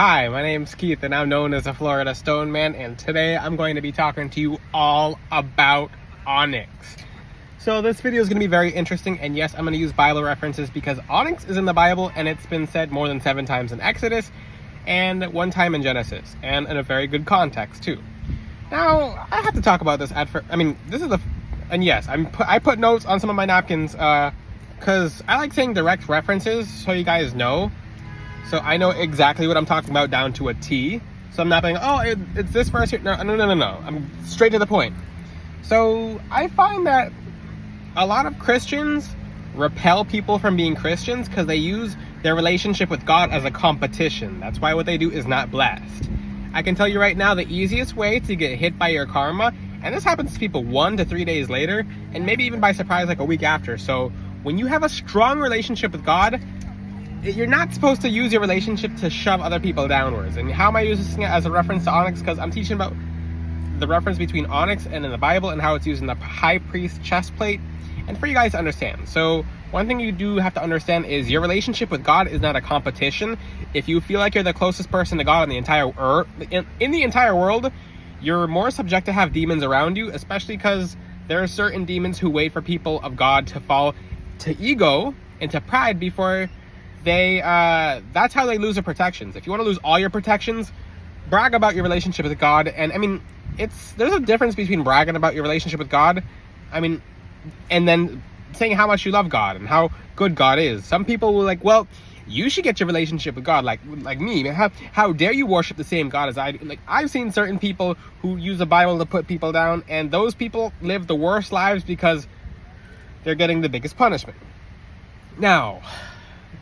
Hi, my name's Keith and I'm known as the Florida Stone Man, and today I'm going to be talking to you all about Onyx. So this video is going to be very interesting, and yes, I'm going to use Bible references because Onyx is in the Bible and it's been said more than 7 times in Exodus and 1 time in Genesis, and in a very good context too. Now, I have to talk about this I put notes on some of my napkins because I like saying direct references so you guys know. So I know exactly what I'm talking about down to a T. So I'm not being, it's this verse here. No. I'm straight to the point. So I find that a lot of Christians repel people from being Christians because they use their relationship with God as a competition. That's why what they do is not blessed. I can tell you right now, the easiest way to get hit by your karma, and this happens to people 1 to 3 days later, and maybe even by surprise like a week after. So when you have a strong relationship with God, you're not supposed to use your relationship to shove other people downwards. And how am I using it as a reference to Onyx? Because I'm teaching about the reference between Onyx and in the Bible and how it's used in the high priest chest plate, and for you guys to understand. So one thing you do have to understand is your relationship with God is not a competition. If you feel like you're the closest person to God in the entire world, you're more subject to have demons around you, especially because there are certain demons who wait for people of God to fall to their and to pride before that's how they lose their protections. If you want to lose all your protections, brag about your relationship with God. And I mean, there's a difference between bragging about your relationship with God, and then saying how much you love God and how good God is. Some people will like, well, you should get your relationship with God like me. How dare you worship the same God as I do? Like, I've seen certain people who use the Bible to put people down, and those people live the worst lives because they're getting the biggest punishment. Now,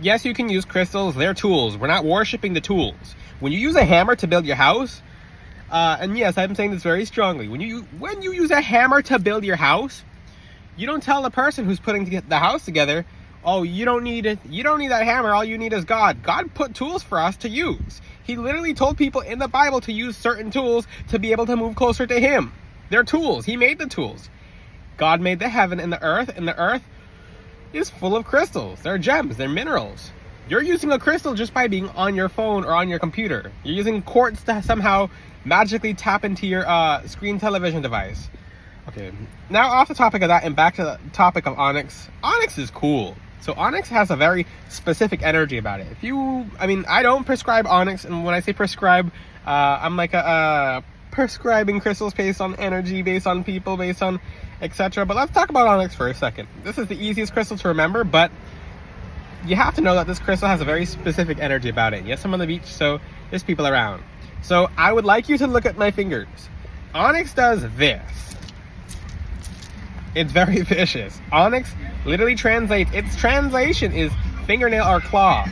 yes, you can use crystals. They're tools. We're not worshiping the tools. When you use a hammer to build your house, and yes, I'm saying this very strongly. When you use a hammer to build your house, you don't tell the person who's putting the house together, oh, you don't need that hammer. All you need is God. God put tools for us to use. He literally told people in the Bible to use certain tools to be able to move closer to Him. They're tools. He made the tools. God made the heaven and the earth is full of crystals. They're gems. They're minerals. You're using a crystal just by being on your phone or on your computer. You're using quartz to somehow magically tap into your screen television device. Okay, now off the topic of that and back to the topic of Onyx. Onyx is cool. So Onyx has a very specific energy about it. I don't prescribe Onyx, and when I say prescribe, I'm like prescribing crystals based on energy, based on people, based on etc. But let's talk about Onyx for a second. This is the easiest crystal to remember, but you have to know that this crystal has a very specific energy about it. Yes, I'm on the beach, so there's people around. So I would like you to look at my fingers. Onyx does this. It's very vicious. Onyx literally translates, its translation is fingernail or claw.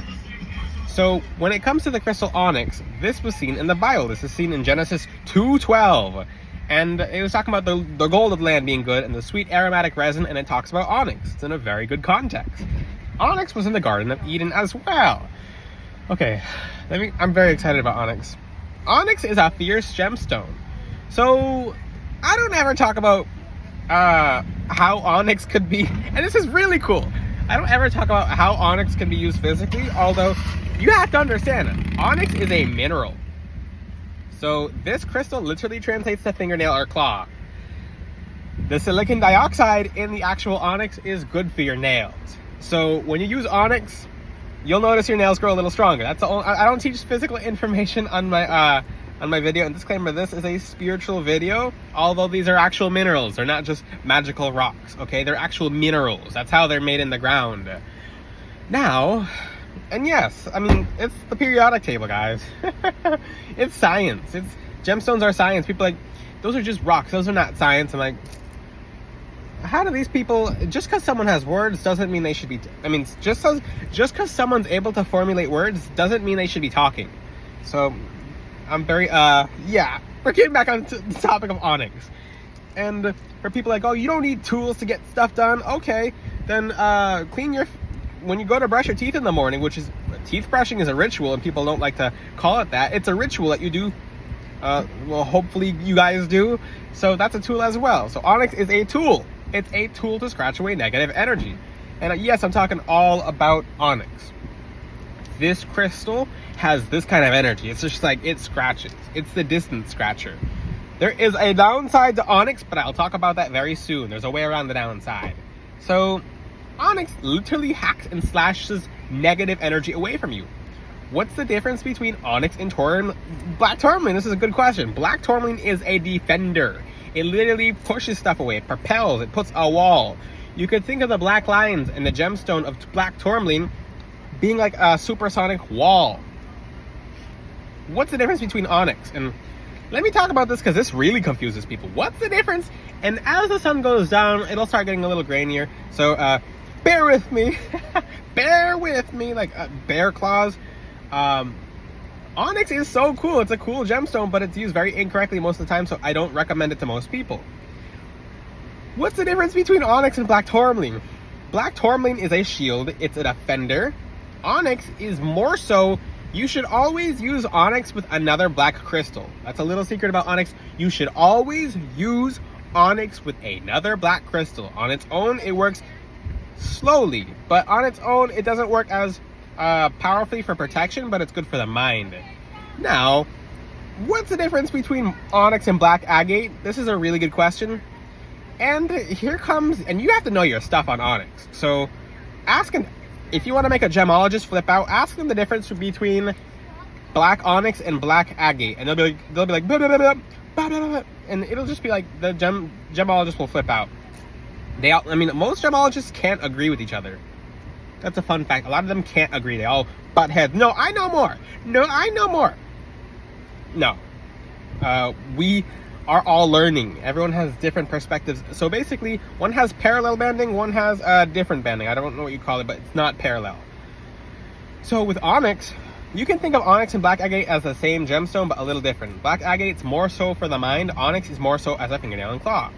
So when it comes to the crystal Onyx, this was seen in the Bible. This is seen in Genesis 2:12. And it was talking about the gold of the land being good and the sweet aromatic resin, and it talks about onyx. It's in a very good context. Onyx was in the Garden of Eden as well. Okay, I'm very excited about Onyx. Onyx is a fierce gemstone. So I don't ever talk about how Onyx could be, and this is really cool. I don't ever talk about how Onyx can be used physically, although you have to understand it. Onyx is a mineral. So this crystal literally translates to fingernail or claw. The silicon dioxide in the actual Onyx is good for your nails. So when you use Onyx, you'll notice your nails grow a little stronger. That's the only, I don't teach physical information on my video. And disclaimer, this is a spiritual video, although these are actual minerals. They're not just magical rocks, okay? They're actual minerals. That's how they're made in the ground. Now, and yes, it's the periodic table, guys. It's science. Gemstones are science. People are like, those are just rocks. Those are not science. I'm like, how do these people, just because someone has words doesn't mean they should be, just because someone's able to formulate words doesn't mean they should be talking. So I'm very, we're getting back on to the topic of Onyx. And for people like, oh, you don't need tools to get stuff done. Okay, then when you go to brush your teeth in the morning, which is, teeth brushing is a ritual, and people don't like to call it that. It's a ritual that you do. Well, hopefully you guys do. So that's a tool as well. So Onyx is a tool. It's a tool to scratch away negative energy. And yes, I'm talking all about Onyx. this crystal has this kind of energy. It's just like, it scratches. It's the distance scratcher. There is a downside to Onyx, but I'll talk about that very soon. There's a way around the downside. So Onyx literally hacks and slashes negative energy away from you. What's the difference between Onyx and Black Tourmaline? This is a good question. Black Tourmaline is a defender. It literally pushes stuff away. It propels. It puts a wall. You could think of the black lines and the gemstone of Black Tourmaline being like a supersonic wall. What's the difference between Onyx? And let me talk about this because this really confuses people. What's the difference? And as the sun goes down, it'll start getting a little grainier. So bear with me. Bear with me. Like bear claws. Onyx is so cool. It's a cool gemstone, but it's used very incorrectly most of the time, so I don't recommend it to most people. What's the difference between Onyx and Black Tourmaline? Black Tourmaline is a shield. It's a defender. Onyx is more so, you should always use Onyx with another black crystal. That's a little secret about Onyx. You should always use Onyx with another black crystal. On its own, it works slowly, but on its own, it doesn't work as powerfully for protection, but it's good for the mind. Now, what's the difference between Onyx and Black Agate? This is a really good question. And here comes, and you have to know your stuff on Onyx. So if you want to make a gemologist flip out, ask them the difference between Black Onyx and Black Agate, and they'll be like blah, blah, blah, blah, blah, blah, blah, and it'll just be like the gemologist will flip out. Most gemologists can't agree with each other. That's a fun fact. A lot of them can't agree. They all butt heads. No, I know more. No, I know more. No. We are all learning. Everyone has different perspectives. So basically, one has parallel banding, one has different banding. I don't know what you call it, but it's not parallel. So with Onyx, you can think of Onyx and Black Agate as the same gemstone, but a little different. Black Agate's more so for the mind. Onyx is more so as a fingernail and claw.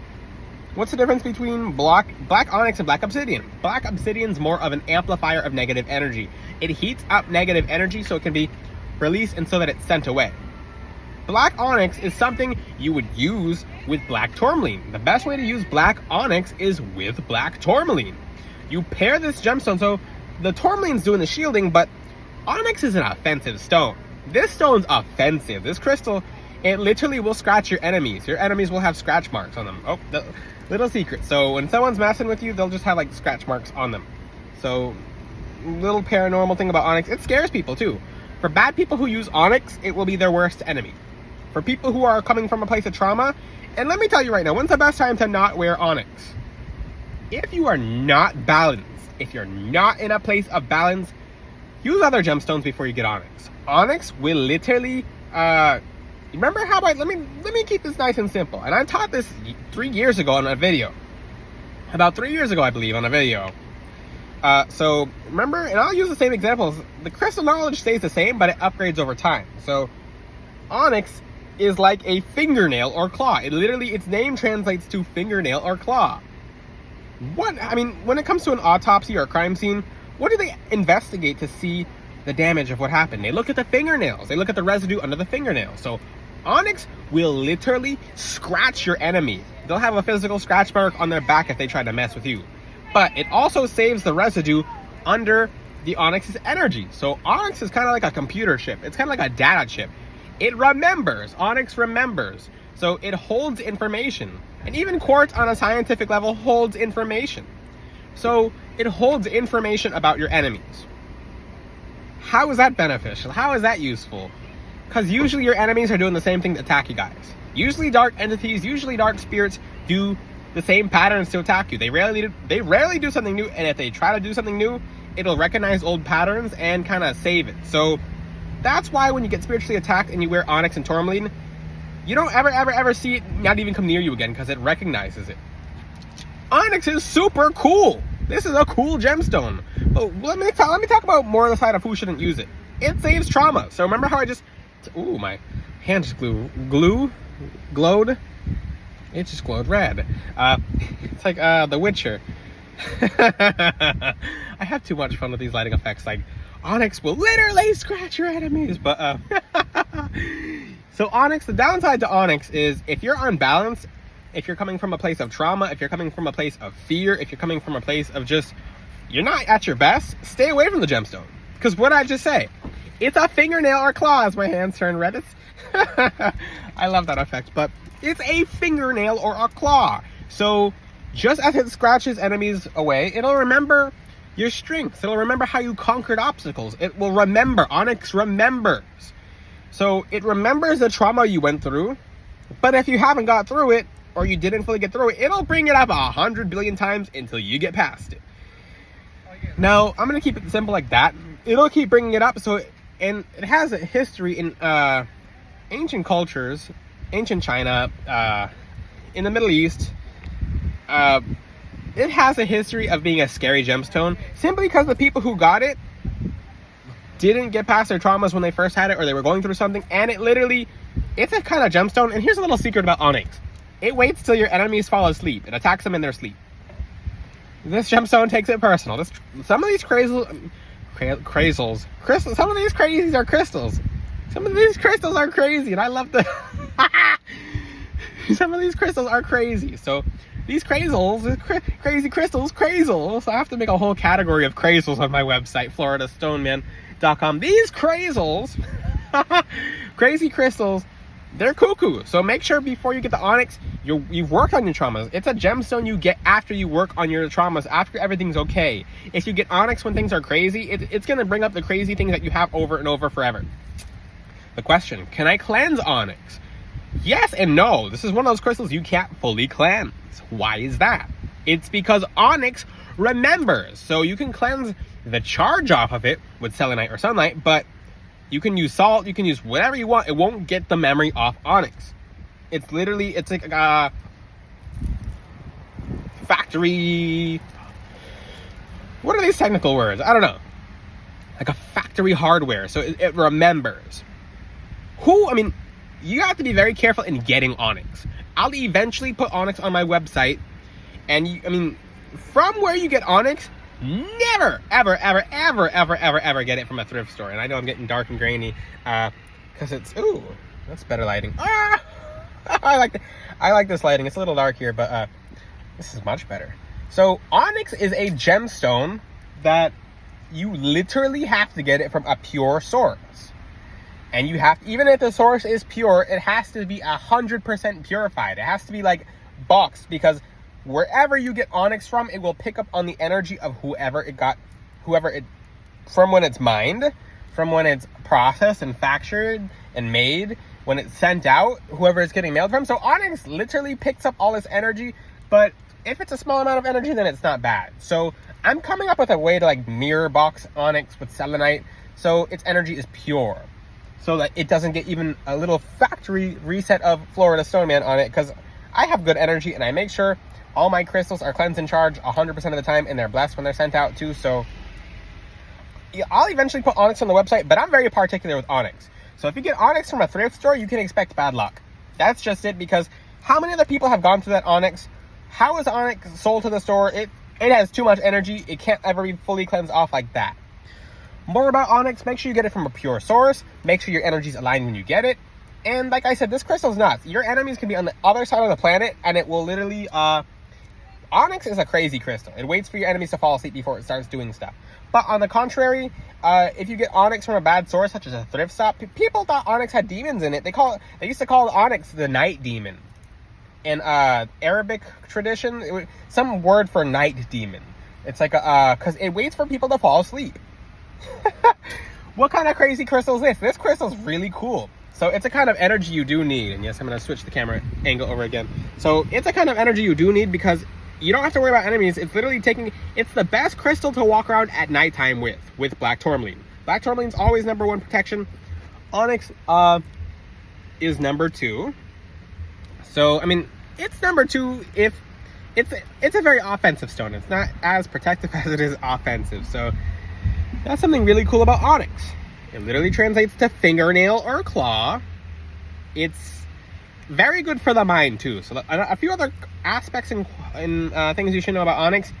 What's the difference between Black Onyx and Black Obsidian? Black Obsidian's more of an amplifier of negative energy. It heats up negative energy so it can be released and so that it's sent away. Black Onyx is something you would use with Black Tourmaline. The best way to use Black Onyx is with Black Tourmaline. You pair this gemstone, so the Tourmaline's doing the shielding, but Onyx is an offensive stone. This stone's offensive. This crystal, it literally will scratch your enemies. Your enemies will have scratch marks on them. Oh, little secret. So when someone's messing with you, they'll just have like scratch marks on them. So little paranormal thing about Onyx, it scares people too. For bad people who use Onyx, it will be their worst enemy. For people who are coming from a place of trauma, and let me tell you right now, when's the best time to not wear Onyx? If you are not balanced, if you're not in a place of balance, use other gemstones before you get Onyx. Onyx will literally, remember how let me keep this nice and simple. And I taught this 3 years ago on a video. About 3 years ago, I believe, on a video. So remember, and I'll use the same examples. The crystal knowledge stays the same, but it upgrades over time. So Onyx is like a fingernail or claw. It literally, its name translates to fingernail or claw. When it comes to an autopsy or a crime scene, what do they investigate to see the damage of what happened? They look at the fingernails. They look at the residue under the fingernails. So Onyx will literally scratch your enemy. They'll have a physical scratch mark on their back if they try to mess with you. But it also saves the residue under the Onyx's energy. So Onyx is kind of like a computer chip. It's kind of like a data chip. It remembers. Onyx remembers. So it holds information. And even quartz on a scientific level holds information. So it holds information about your enemies. How is that beneficial? How is that useful? Because usually your enemies are doing the same thing to attack you guys. Usually dark entities, usually dark spirits do the same patterns to attack you. They rarely do something new, and if they try to do something new, it'll recognize old patterns and kind of save it. So that's why when you get spiritually attacked and you wear Onyx and Tourmaline, you don't ever see it not even come near you again because it recognizes it. Onyx is super cool. This is a cool gemstone. But let me talk about more of the side of who shouldn't use it. It saves trauma. So remember how I just... Ooh, my hand just glowed. It just glowed red. It's like The Witcher. I have too much fun with these lighting effects. Like, Onyx will literally scratch your enemies. But, so Onyx, the downside to Onyx is if you're unbalanced, if you're coming from a place of trauma, if you're coming from a place of fear, if you're coming from a place of just, you're not at your best, stay away from the gemstone. Because what I just say, It's a fingernail or claw as my hands turn red. I love that effect, but it's a fingernail or a claw. So just as it scratches enemies away, it'll remember your strengths. It'll remember how you conquered obstacles. It will remember. Onyx remembers. So it remembers the trauma you went through, but if you haven't got through it, or you didn't fully get through it, it'll bring it up 100 billion times until you get past it. Now, I'm going to keep it simple like that. It'll keep bringing it up, and it has a history in ancient cultures, ancient China, in the Middle East. It has a history of being a scary gemstone, simply because the people who got it didn't get past their traumas when they first had it, or they were going through something, and it's a kind of gemstone. And here's a little secret about Onyx. It waits till your enemies fall asleep. It attacks them in their sleep. This gemstone takes it personal. Some of these crystals, some of these crazies are crystals. Some of these crystals are crazy, and I love the... Some of these crystals are crazy. So these crazy crystals, crazels. I have to make a whole category of crazels on my website, floridastoneman.com. These crazels, crazy crystals, they're cuckoo. So make sure before you get the Onyx, you've worked on your traumas. It's a gemstone you get after you work on your traumas, after everything's okay. If you get Onyx when things are crazy, it's going to bring up the crazy things that you have over and over forever. The question, can I cleanse Onyx? Yes and no. This is one of those crystals you can't fully cleanse. Why is that? It's because Onyx remembers. So you can cleanse the charge off of it with selenite or sunlight, but you can use salt, you can use whatever you want. It won't get the memory off Onyx. It's like a factory... What are these technical words? I don't know. Like a factory hardware. So it remembers. You have to be very careful in getting Onyx. I'll eventually put Onyx on my website. And from where you get Onyx, never, ever, ever, ever, ever, ever, ever get it from a thrift store. And I know I'm getting dark and grainy because it's... Ooh, that's better lighting. I like this lighting. It's a little dark here, but this is much better. So Onyx is a gemstone that you literally have to get it from a pure source. And you have, even if the source is pure, it has to be 100% purified. It has to be like boxed, because wherever you get Onyx from, it will pick up on the energy of from when it's mined, from when it's processed and factored and made, when it's sent out, whoever it's getting mailed from. So Onyx literally picks up all this energy, but if it's a small amount of energy, then it's not bad. So I'm coming up with a way to like mirror box Onyx with selenite, so its energy is pure, so that it doesn't get even a little factory reset of Florida Stoneman on it, because I have good energy and I make sure all my crystals are cleansed and charged 100% of the time, and they're blessed when they're sent out too. So yeah, I'll eventually put Onyx on the website, but I'm very particular with Onyx. So if you get Onyx from a thrift store, you can expect bad luck. That's just it, because how many other people have gone through that Onyx? How is Onyx sold to the store? It has too much energy. It can't ever be fully cleansed off like that. More about Onyx, make sure you get it from a pure source. Make sure your energy's aligned when you get it. And like I said, this crystal's nuts. Your enemies can be on the other side of the planet, and it will literally... Onyx is a crazy crystal. It waits for your enemies to fall asleep before it starts doing stuff. But on the contrary, if you get Onyx from a bad source, such as a thrift shop, people thought Onyx had demons in it. They used to call Onyx the night demon. In Arabic tradition, some word for night demon. It's like because it waits for people to fall asleep. What kind of crazy crystal is this? This crystal's really cool. So it's a kind of energy you do need. And yes, I'm going to switch the camera angle over again. So it's a kind of energy you do need, because you don't have to worry about enemies. It's literally it's the best crystal to walk around at nighttime with black tourmaline. Black tourmaline's always #1 protection. Onyx is #2. So, it's #2 if it's a very offensive stone. It's not as protective as it is offensive. So that's something really cool about Onyx. It literally translates to fingernail or claw. It's very good for the mind too. So a few other aspects and things you should know about Onyx.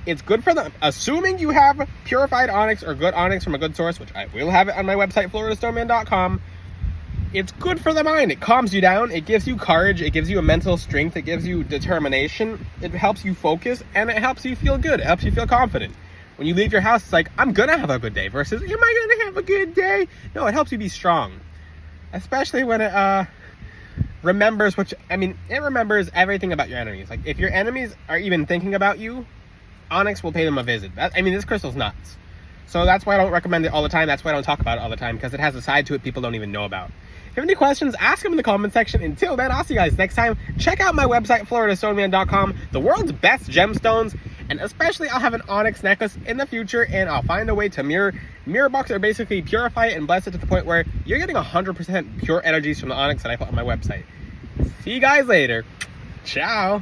It's good for assuming you have purified Onyx or good Onyx from a good source, which I will have it on my website, floridastoneman.com. It's good for the mind. It calms you down. It gives you courage. It gives you a mental strength. It gives you determination. It helps you focus, and it helps you feel good. It helps you feel confident. When you leave your house, it's like, I'm gonna have a good day, versus, am I gonna have have a good day. No, it helps you be strong. Especially when it remembers it remembers everything about your enemies. Like, if your enemies are even thinking about you, Onyx will pay them a visit. This crystal's nuts. So that's why I don't recommend it all the time. That's why I don't talk about it all the time, because it has a side to it people don't even know about. If you have any questions, ask them in the comment section. Until then, I'll see you guys next time. Check out my website, floridastoneman.com. The world's best gemstones. And especially, I'll have an onyx necklace in the future, and I'll find a way to mirror box, or basically purify it and bless it to the point where you're getting 100% pure energies from the onyx that I put on my website. See you guys later. Ciao.